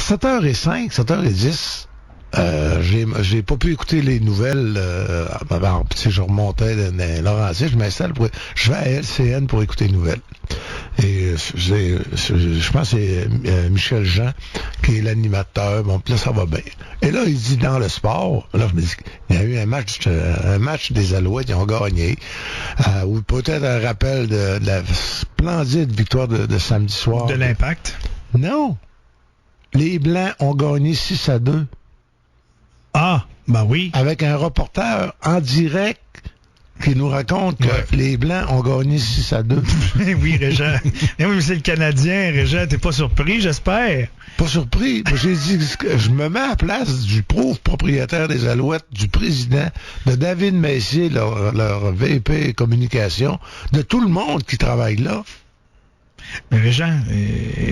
7h05, 7h10, j'ai pas pu écouter les nouvelles. Je remontais dans Laurentides, je vais à LCN pour écouter les nouvelles. Et je pense que c'est Michel Jean qui est l'animateur. Bon, puis là, ça va bien. Et là, il dit dans le sport, là, je me dis, il y a eu un match des Alouettes, ils ont gagné. Ou peut-être un rappel de la splendide victoire de samedi soir. De l'Impact? Non. Les Blancs ont gagné 6-2. Ah, ben oui. Avec un reporter en direct qui nous raconte que les Blancs ont gagné 6-2. Oui, Régent. Mais oui, mais c'est le Canadien, Régent. T'es pas surpris, j'espère? Pas surpris. Moi, j'ai dit que je me mets à la place du pauvre propriétaire des Alouettes, du président, de David Messier, leur VP communication, de tout le monde qui travaille là. Mais Régent,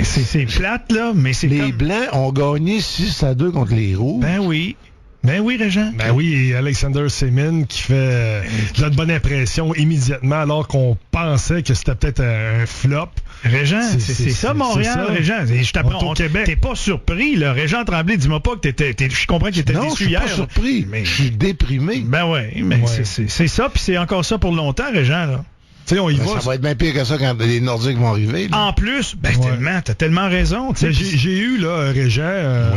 c'est plate, là, mais c'est Les Blancs ont gagné 6-2 contre les Rouges. Ben oui. Ben oui, Régent. Ben oui, et Alexander Semin qui fait de la bonne impression immédiatement alors qu'on pensait que c'était peut-être un flop. Régent, c'est ça, Montréal, Régent. Je t'apprends au Québec. T'es pas surpris, là. Régent Tremblay, dis-moi pas que je comprends que t'étais déçu hier. Non, je suis pas surpris, mais je suis déprimé. Ben ouais, mais c'est ça, puis c'est encore ça pour longtemps, Régent, là. Ça va être bien pire que ça quand les Nordiques vont arriver. Là. En plus, t'as tellement raison. J'ai eu, là, Régent,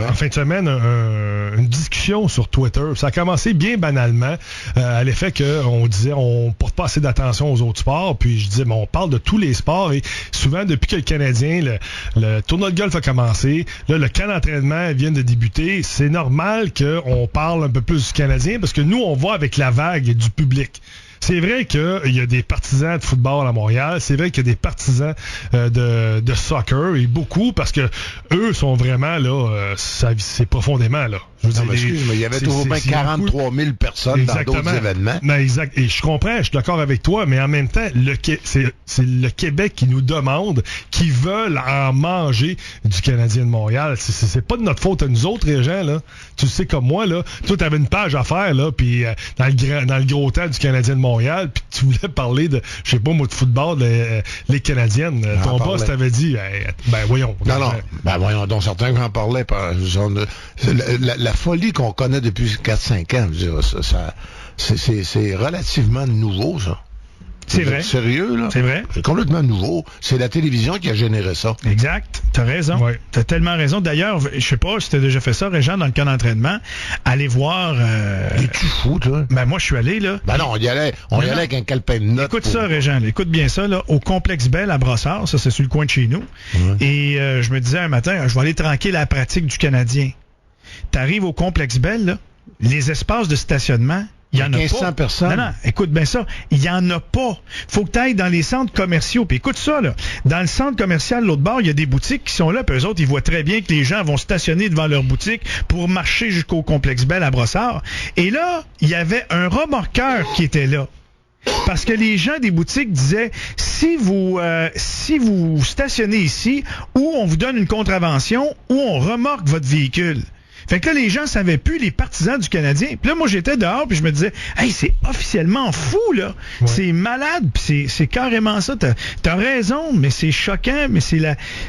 en fin de semaine, une discussion sur Twitter. Ça a commencé bien banalement, à l'effet qu'on disait on porte pas assez d'attention aux autres sports. Puis je disais, on parle de tous les sports. Et souvent, depuis que le Canadien, le tournoi de golf a commencé, là, le camp d'entraînement vient de débuter, c'est normal qu'on parle un peu plus du Canadien parce que nous, on voit avec la vague du public. C'est vrai qu'il y a des partisans de football à Montréal, c'est vrai qu'il y a des partisans de soccer, et beaucoup, parce que eux sont vraiment, là, c'est profondément, là. Excuse-moi, il y avait toujours bien 43 000 personnes dans d'autres événements. Ben, exact. Et je comprends, je suis d'accord avec toi, mais en même temps, c'est le Québec qui nous demande, qui veulent en manger du Canadien de Montréal. C'est pas de notre faute à nous autres, les gens, là. Tu sais, comme moi, là, toi, t'avais une page à faire, là, puis dans le gros temps du Canadien de Montréal, puis tu voulais parler de, je sais pas moi, de football, les Canadiennes. Ton boss t'avait dit, ben voyons. Non, ben voyons, donc certains qui en parlaient. La folie qu'on connaît depuis 4-5 ans, je veux dire, c'est relativement nouveau, ça. C'est vrai. Sérieux, là? C'est vrai. C'est complètement nouveau. C'est la télévision qui a généré ça. Exact. T'as raison. Ouais. T'as tellement raison. D'ailleurs, je sais pas si t'as déjà fait ça, Régent, dans le camp d'entraînement. Aller voir... Es-tu fou, toi? Ben, moi, je suis allé, là. Ben non, on y allait avec un calepin de notes. Écoute ça, Régent. Écoute bien ça, là. Au Complexe Bell à Brossard. Ça, c'est sur le coin de chez nous. Ouais. Et je me disais un matin, je vais aller tranquille à la pratique du Canadien. T'arrives au Complexe Bell, là. Les espaces de stationnement... Il y en a 1500 personnes. Non, écoute bien ça. Il y en a pas. Faut que tu ailles dans les centres commerciaux. Puis écoute ça, là. Dans le centre commercial, l'autre bord, il y a des boutiques qui sont là. Puis eux autres, ils voient très bien que les gens vont stationner devant leur boutique pour marcher jusqu'au Complexe Bell à Brossard. Et là, il y avait un remorqueur qui était là. Parce que les gens des boutiques disaient, si vous stationnez ici, ou on vous donne une contravention, ou on remorque votre véhicule. Fait que là, les gens savaient plus, les partisans du Canadien. Puis là, moi, j'étais dehors, puis je me disais, hey, c'est officiellement fou, là. Ouais. C'est malade, puis c'est carrément ça. T'as raison, mais c'est choquant, mais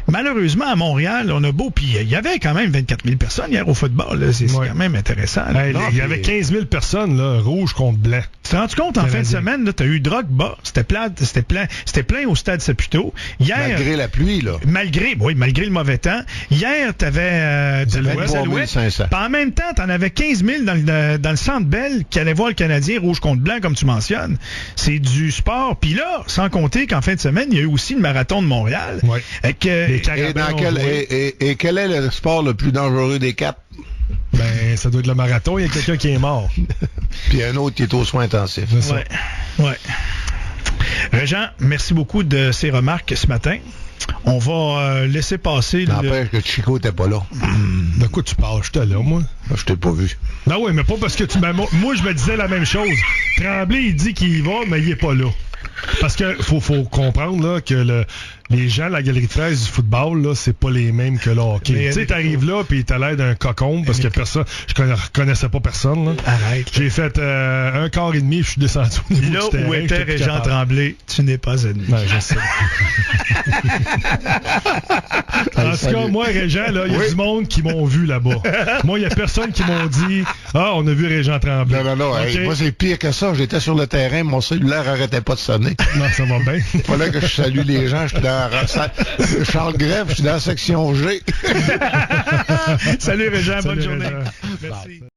malheureusement, à Montréal, on a beau, puis il y avait quand même 24 000 personnes hier au football, là. C'est quand même intéressant. Il y avait 15 000 personnes, là, rouge contre blanc. Tu te rends compte, en fin de semaine, là, t'as eu Drogba, c'était plein au stade Saputo. Hier, malgré la pluie, là. Malgré le mauvais temps. Hier, t'avais de l'Ouest. Puis en même temps, t'en avais 15 000 dans le Centre Bell qui allaient voir le Canadien rouge contre blanc, comme tu mentionnes. C'est du sport. Puis là, sans compter qu'en fin de semaine, il y a eu aussi le marathon de Montréal. Oui. Et quel est le sport le plus dangereux des quatre? Ben, ça doit être le marathon. Il y a quelqu'un qui est mort. Puis un autre qui est aux soins intensifs. Ouais. Régent, merci beaucoup de ces remarques ce matin. On va laisser passer... N'empêche que Chico t'es pas là. De quoi tu parles? J'étais là, moi. Je t'ai pas vu. Ben oui, mais pas parce que moi, je me disais la même chose. Tremblay, il dit qu'il y va, mais il est pas là. Parce que faut comprendre là, que les gens de la Galerie 13 du football, là, c'est pas les mêmes que le hockey. Tu sais, t'arrives là, puis t'as l'air d'un cocon, parce que personne, je reconnaissais pas personne. Là. Arrête. J'ai fait un quart et demi, je suis descendu au niveau du terrain. Là où était Régent Tremblay, tu n'es pas ennemi. Ouais, je sais. En tout cas, moi, Régent, il y a du monde qui m'ont vu là-bas. Moi, il y a personne qui m'ont dit « Ah, on a vu Régent Tremblay. » Non. Okay. Hey, moi, c'est pire que ça. J'étais sur le terrain, mon cellulaire arrêtait pas de sonner. Non, ça va bien. Il fallait que je salue les gens. Je suis dans Charles Grève, je suis dans la section G. Salut Régent, bonne Salut, journée. Régent. Merci.